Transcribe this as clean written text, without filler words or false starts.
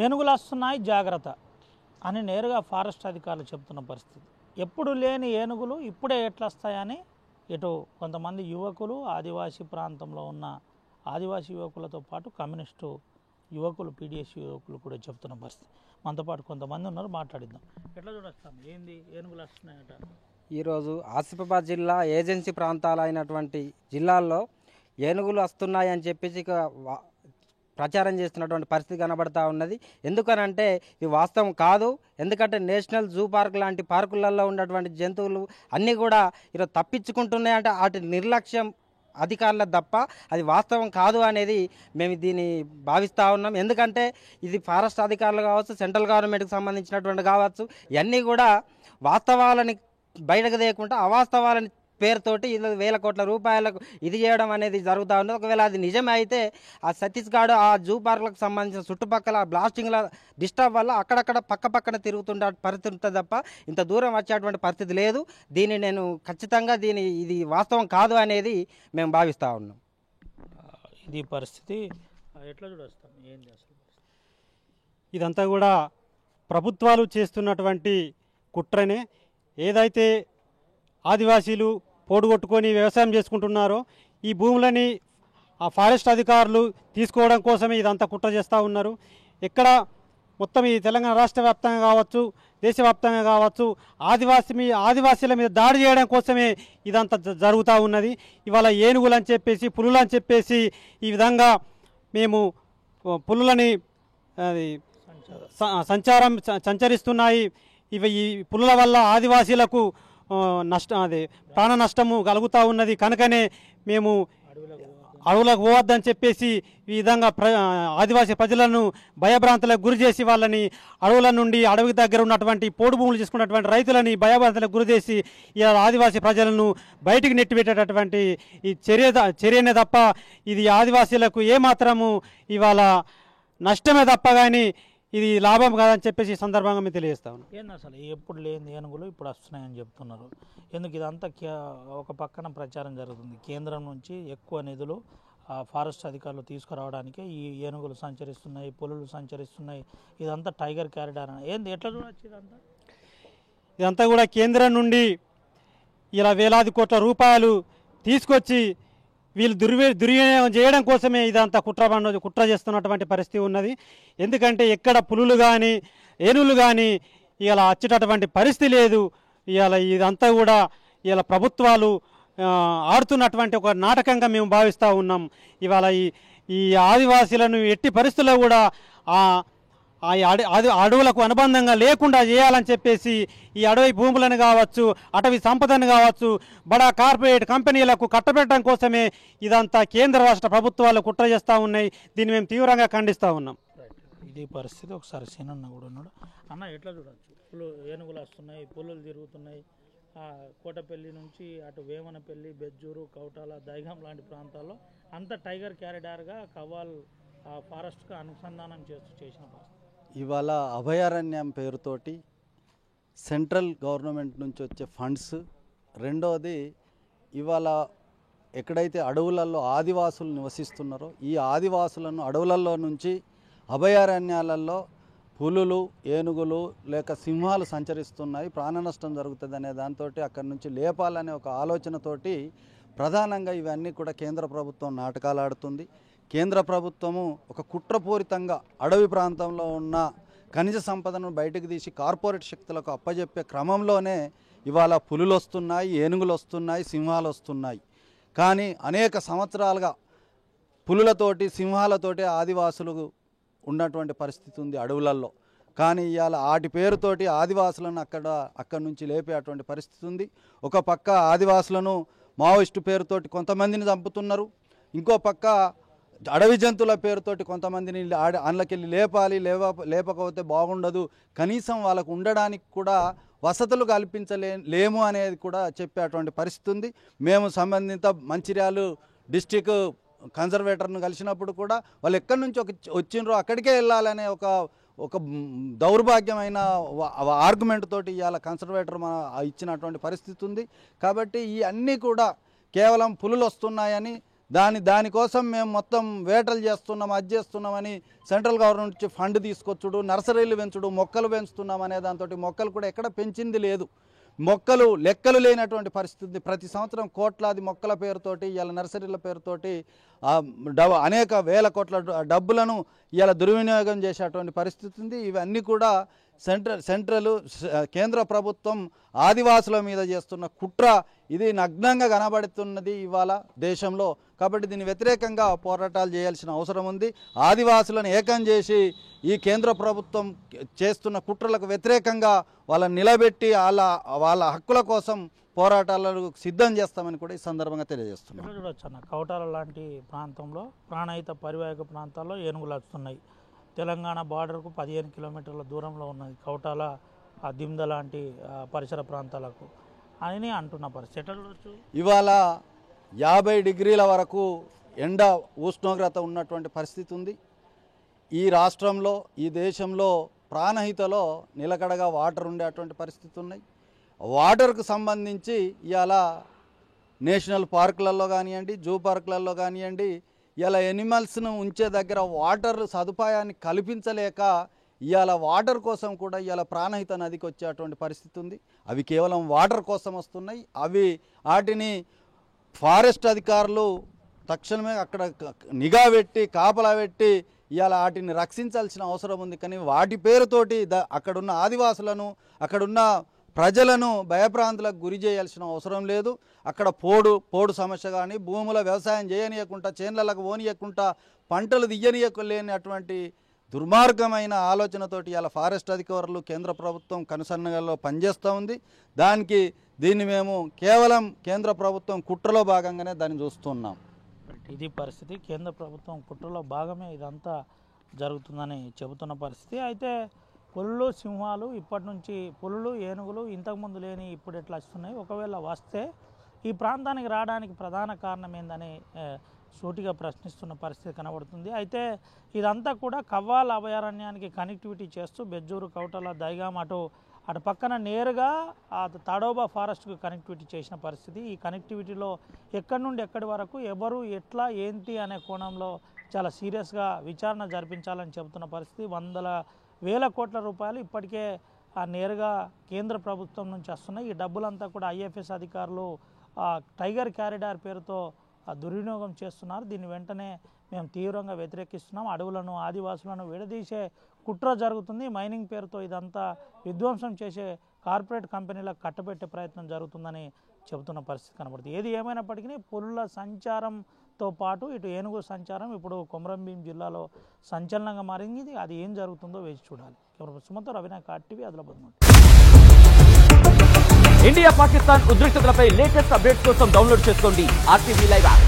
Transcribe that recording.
ఏనుగులు వస్తున్నాయి జాగ్రత్త అని నేరుగా ఫారెస్ట్ అధికారులు చెప్తున్న పరిస్థితి. ఎప్పుడు లేని ఏనుగులు ఇప్పుడే ఎట్లా వస్తాయని ఇటు కొంతమంది యువకులు, ఆదివాసీ ప్రాంతంలో ఉన్న ఆదివాసీ యువకులతో పాటు కమ్యూనిస్టు యువకులు, పీడిఎస్ యువకులు కూడా చెప్తున్న పరిస్థితి. మనతో పాటు కొంతమంది ఉన్నారు, మాట్లాడిద్దాం. ఎట్లా చూడొస్తాం, ఏంది ఏనుగులు వస్తున్నాయట? ఈరోజు ఆసిఫాబాద్ జిల్లా ఏజెన్సీ ప్రాంతాలైనటువంటి జిల్లాల్లో ఏనుగులు వస్తున్నాయని చెప్పేసి ప్రచారం చేస్తున్నటువంటి పరిస్థితి కనబడతా ఉన్నది. ఎందుకనంటే ఇది వాస్తవం కాదు. ఎందుకంటే నేషనల్ జూ పార్క్ లాంటి పార్కులలో ఉన్నటువంటి జంతువులు అన్నీ కూడా ఈరోజు తప్పించుకుంటున్నాయంటే వాటి నిర్లక్ష్యం అధికారుల తప్ప అది వాస్తవం కాదు అనేది మేము దీన్ని భావిస్తూ ఉన్నాం. ఎందుకంటే ఇది ఫారెస్ట్ అధికారులు కావచ్చు, సెంట్రల్ గవర్నమెంట్కి సంబంధించినటువంటి కావచ్చు, ఇవన్నీ కూడా వాస్తవాలని బయటకు తీయకుండా అవాస్తవాలని పేరుతోటి వేల కోట్ల రూపాయలకు ఇది చేయడం అనేది జరుగుతూ ఉంది. ఒకవేళ అది నిజమే అయితే ఆ ఛత్తీస్గఢ్ ఆ జూ పార్కులకు సంబంధించిన చుట్టుపక్కల బ్లాస్టింగ్ల డిస్టర్బ్ వల్ల అక్కడక్కడ పక్కన తిరుగుతుండే పరిస్థితి ఉంటుంది తప్ప ఇంత దూరం వచ్చేటువంటి పరిస్థితి లేదు. దీన్ని నేను ఖచ్చితంగా ఇది వాస్తవం కాదు అనేది మేము భావిస్తూ ఉన్నాం. ఇది పరిస్థితి. ఎట్లా చూడొస్తాం, ఏంది అసలు ఇదంతా కూడా ప్రభుత్వాలు చేస్తున్నటువంటి కుట్రనే. ఏదైతే ఆదివాసీలు పోడుగొట్టుకొని వ్యవసాయం చేసుకుంటున్నారో ఈ భూములని ఆ ఫారెస్ట్ అధికారులు తీసుకోవడం కోసమే ఇదంతా కుట్ర చేస్తూ ఉన్నారు. ఇక్కడ మొత్తం ఈ తెలంగాణ రాష్ట్ర వ్యాప్తంగా కావచ్చు, దేశవ్యాప్తంగా కావచ్చు, ఆదివాసీల మీద దాడి చేయడం కోసమే ఇదంతా జరుగుతూ ఉన్నది. ఇవాళ ఏనుగులు అని చెప్పేసి, పులులు అని చెప్పేసి ఈ విధంగా మేము పులులని సంచరిస్తున్నాయి. ఈ పులుల వల్ల ఆదివాసీలకు ప్రాణ నష్టము కలుగుతూ ఉన్నది. కనుకనే మేము అడవులకు పోవద్దని చెప్పేసి ఈ విధంగా ఆదివాసీ ప్రజలను భయభ్రాంతులకు గురి చేసి వాళ్ళని అడవుల నుండి అడవికి దగ్గర ఉన్నటువంటి పోడు భూములు చేసుకున్నటువంటి రైతులని భయభ్రాంతులకు గురి చేసి ఇలా ఆదివాసీ ప్రజలను బయటికి నెట్టిపెట్టేటటువంటి ఈ చర్యనే తప్ప ఇది ఆదివాసీలకు ఏమాత్రము ఇవాళ నష్టమే తప్ప కానీ ఇది లాభం కాదని చెప్పేసి సందర్భంగా మేము తెలియజేస్తా ఉన్నాం. ఏంది అసలు ఎప్పుడు లేని ఏనుగులు ఇప్పుడు వస్తున్నాయని చెప్తున్నారు. ఎందుకు ఇదంతా ఒక పక్కన ప్రచారం జరుగుతుంది. కేంద్రం నుంచి ఎక్కువ నిధులు ఫారెస్ట్ అధికారులు తీసుకురావడానికి ఈ ఏనుగులు సంచరిస్తున్నాయి, పులులు సంచరిస్తున్నాయి, ఇదంతా టైగర్ క్యారిడార్ అని ఏంది, ఎట్లా చూడొచ్చు? ఇదంతా కూడా కేంద్రం నుండి ఇలా వేలాది కోట్ల రూపాయలు తీసుకొచ్చి వీళ్ళు దుర్వినియోగం చేయడం కోసమే ఇదంతా కుట్ర చేస్తున్నటువంటి పరిస్థితి ఉన్నది. ఎందుకంటే ఎక్కడ పులులు కానీ ఏనుగులు కానీ ఇలా వచ్చేటటువంటి పరిస్థితి లేదు. ఇవాళ ఇదంతా కూడా ఇలా ప్రభుత్వాలు ఆడుతున్నటువంటి ఒక నాటకంగా మేము భావిస్తూ ఉన్నాం. ఇవాళ ఈ ఆదివాసీలను ఎట్టి పరిస్థితుల్లో కూడా అడవులకు అనుబంధంగా లేకుండా చేయాలని చెప్పేసి ఈ అడవి భూములను కావచ్చు, అటవీ సంపదను కావచ్చు, బడా కార్పొరేట్ కంపెనీలకు కట్టబెట్టడం కోసమే ఇదంతా కేంద్ర రాష్ట్ర ప్రభుత్వాలు కుట్ర చేస్తూ ఉన్నాయి. దీన్ని మేము తీవ్రంగా ఖండిస్తూ ఉన్నాం. ఇది పరిస్థితి. ఒకసారి సీనన్న కూడా ఉన్నాడు. అన్న ఎట్లా చూడవచ్చు? ఏనుగులు వస్తున్నాయి, పులులు తిరుగుతున్నాయి. కోటపల్లి నుంచి అటు వేమనపల్లి, బెజ్జూరు, కౌటాల, దైగం లాంటి ప్రాంతాల్లో అంత టైగర్ క్యారిడార్గా కవ్వాల్ ఫారెస్ట్గా అనుసంధానం చేసిన పరిస్థితి. ఇవాళ అభయారణ్యం పేరుతోటి సెంట్రల్ గవర్నమెంట్ నుంచి వచ్చే ఫండ్స్, రెండవది ఇవాళ ఎక్కడైతే అడవులలో ఆదివాసులు నివసిస్తున్నారో ఈ ఆదివాసులను అడవులలో నుంచి అభయారణ్యాలలో పులులు, ఏనుగులు లేక సింహాలు సంచరిస్తున్నాయి, ప్రాణ నష్టం జరుగుతుంది అనే దాంతో అక్కడి నుంచి లేపాలనే ఒక ఆలోచనతోటి ప్రధానంగా ఇవన్నీ కూడా కేంద్ర ప్రభుత్వం నాటకాలు ఆడుతుంది. కేంద్ర ప్రభుత్వము ఒక కుట్రపూరితంగా అడవి ప్రాంతంలో ఉన్న ఖనిజ సంపదను బయటకు తీసి కార్పొరేట్ శక్తులకు అప్పజెప్పే క్రమంలోనే ఇవాళ పులులు వస్తున్నాయి, ఏనుగులు వస్తున్నాయి, సింహాలు వస్తున్నాయి. కానీ అనేక సంవత్సరాలుగా పులులతోటి, సింహాలతోటి ఆదివాసులు ఉన్నటువంటి పరిస్థితి ఉంది అడవులలో. కానీ ఇవాళ వాటి పేరుతోటి ఆదివాసులను అక్కడి నుంచి లేపేటువంటి పరిస్థితి ఉంది. ఒక పక్క ఆదివాసులను మావోయిస్టు పేరుతోటి కొంతమందిని చంపుతున్నారు, ఇంకో పక్క అడవి జంతువుల పేరుతోటి కొంతమందిని అందులోకెళ్ళి లేపకపోతే బాగుండదు, కనీసం వాళ్ళకు ఉండడానికి కూడా వసతులు కల్పించలేము అనేది కూడా చెప్పేటువంటి పరిస్థితి ఉంది. మేము సంబంధిత మంచిర్యాల డిస్టిక్ కన్జర్వేటర్ను కలిసినప్పుడు కూడా వాళ్ళు ఎక్కడి నుంచి వచ్చిండ్రో అక్కడికే వెళ్ళాలనే ఒక దౌర్భాగ్యమైన ఆర్గ్యుమెంట్ తోటి ఇవాళ కన్జర్వేటర్ ఇచ్చినటువంటి పరిస్థితి ఉంది. కాబట్టి ఈ అన్నీ కూడా కేవలం పులులు వస్తున్నాయని దానికోసం మేము మొత్తం వేటలు చేస్తున్నాం, అది చేస్తున్నామని సెంట్రల్ గవర్నమెంట్ నుంచి ఫండ్ తీసుకొచ్చుడు, నర్సరీలు పెంచుడు, మొక్కలు పెంచుతున్నాం అనే దాంతో మొక్కలు కూడా ఎక్కడ పెంచింది లేదు. మొక్కలు లెక్కలు లేనటువంటి పరిస్థితి. ప్రతి సంవత్సరం కోట్లాది మొక్కల పేరుతోటి ఇలా నర్సరీల పేరుతోటి అనేక వేల కోట్ల డబ్బులను ఇలా దుర్వినియోగం చేసేటువంటి పరిస్థితి ఉంది. ఇవన్నీ కూడా కేంద్ర ప్రభుత్వం ఆదివాసుల మీద చేస్తున్న కుట్ర ఇది నగ్నంగా కనబడుతున్నది ఇవాళ దేశంలో. కాబట్టి దీని వ్యతిరేకంగా పోరాటాలు చేయాల్సిన అవసరం ఉంది. ఆదివాసులను ఏకం చేసి ఈ కేంద్ర ప్రభుత్వం చేస్తున్న కుట్రలకు వ్యతిరేకంగా వాళ్ళని నిలబెట్టి వాళ్ళ హక్కుల కోసం పోరాటాలను సిద్ధం చేస్తామని కూడా ఈ సందర్భంగా తెలియజేస్తున్నాం. చూడొచ్చు అన్న, కౌటాల లాంటి ప్రాంతంలో ప్రాణహిత పరివాహక ప్రాంతాల్లో ఏనుగులు వస్తున్నాయి. తెలంగాణ బార్డర్కు 15 కిలోమీటర్ల దూరంలో ఉన్నది కౌటాల, దిమ్ద లాంటి పరిసర ప్రాంతాలకు అని అంటున్న పరిస్థితి. ఇవాళ 50 డిగ్రీల వరకు ఎండ ఉష్ణోగ్రత ఉన్నటువంటి పరిస్థితి ఉంది. ఈ రాష్ట్రంలో, ఈ దేశంలో ప్రాణహితలో నిలకడగా వాటర్ ఉండేటువంటి పరిస్థితి ఉన్నాయి. వాటర్కు సంబంధించి ఇవాళ నేషనల్ పార్కులలో కానివ్వండి, జూ పార్కులలో కానివ్వండి, ఇలా ఎనిమల్స్ను ఉంచే దగ్గర వాటర్ సదుపాయాన్ని కల్పించలేక ఇవాళ వాటర్ కోసం కూడా ఇవాళ ప్రాణహిత నదికి వచ్చేటువంటి పరిస్థితి ఉంది. అవి కేవలం వాటర్ కోసం వస్తున్నాయి. వాటిని ఫారెస్ట్ అధికారులు తక్షణమే అక్కడ నిఘా పెట్టి కాపలా పెట్టి ఇవాళ వాటిని రక్షించాల్సిన అవసరం ఉంది. కానీ వాటి పేరుతోటి అక్కడున్న ఆదివాసులను, అక్కడున్న ప్రజలను భయభ్రాంతులకు గురి చేయాల్సిన అవసరం లేదు. అక్కడ పోడు సమస్య కానీ, భూముల వ్యవసాయం చేయనీయకుండా, చేన్లకు పోనీయకుండా, పంటలు తీయనీయలేనటువంటి దుర్మార్గమైన ఆలోచనతోటి ఇలా ఫారెస్ట్ అధికారులు కేంద్ర ప్రభుత్వం కనుసన్నగల్లో పనిచేస్తూ ఉంది. దీన్ని మేము కేవలం కేంద్ర ప్రభుత్వం కుట్రలో భాగంగానే దాన్ని చూస్తున్నాం. ఇది పరిస్థితి. కేంద్ర ప్రభుత్వం కుట్రలో భాగమే ఇదంతా జరుగుతుందని చెబుతున్న పరిస్థితి. అయితే పులులు, సింహాలు ఇప్పటి నుంచి, పులులు, ఏనుగులు ఇంతకుముందు లేని ఇప్పుడు ఎట్లా వస్తున్నాయి, ఒకవేళ వస్తే ఈ ప్రాంతానికి రావడానికి ప్రధాన కారణం ఏందని సూటిగా ప్రశ్నిస్తున్న పరిస్థితి కనబడుతుంది. అయితే ఇదంతా కూడా కవ్వాల అభయారణ్యానికి కనెక్టివిటీ చేస్తూ బెజ్జూరు, కౌటల, దైగాం అటు పక్కన నేరుగా తాడోబా ఫారెస్ట్కు కనెక్టివిటీ చేసిన పరిస్థితి. ఈ కనెక్టివిటీలో ఎక్కడి నుండి ఎక్కడి వరకు ఎవరు ఎట్లా ఏంటి అనే కోణంలో చాలా సీరియస్గా విచారణ జరిపించాలని చెబుతున్న పరిస్థితి. వందల వేల కోట్ల రూపాయలు ఇప్పటికే నేరుగా కేంద్ర ప్రభుత్వం నుంచి వస్తున్నాయి. ఈ డబ్బులంతా కూడా ఐఎఫ్ఎస్ అధికారులు టైగర్ క్యారిడార్ పేరుతో దుర్వినియోగం చేస్తున్నారు. దీన్ని వెంటనే మేము తీవ్రంగా వ్యతిరేకిస్తున్నాం. అడవులను, ఆదివాసులను విడదీసే కుట్ర జరుగుతుంది. మైనింగ్ పేరుతో ఇదంతా విధ్వంసం చేసే కార్పొరేట్ కంపెనీలకు కట్టబెట్టే ప్రయత్నం జరుగుతుందని చెబుతున్న పరిస్థితి కనబడుతుంది. ఏది ఏమైనప్పటికీ పులుల సంచారంతో పాటు ఇటు ఏనుగు సంచారం ఇప్పుడు కొమరంభీం జిల్లాలో సంచలనంగా మారింది. అది ఏం జరుగుతుందో వేచి చూడాలి. సుమతో రవినాయక్, RTV, ఆదిలాబాద్. ఇండియా పాకిస్తాన్ ఉద్రిక్తతలపై లేటెస్ట్ అప్డేట్స్ కోసం డౌన్లోడ్ చేసుకోండి RTV లైవ్ యాప్.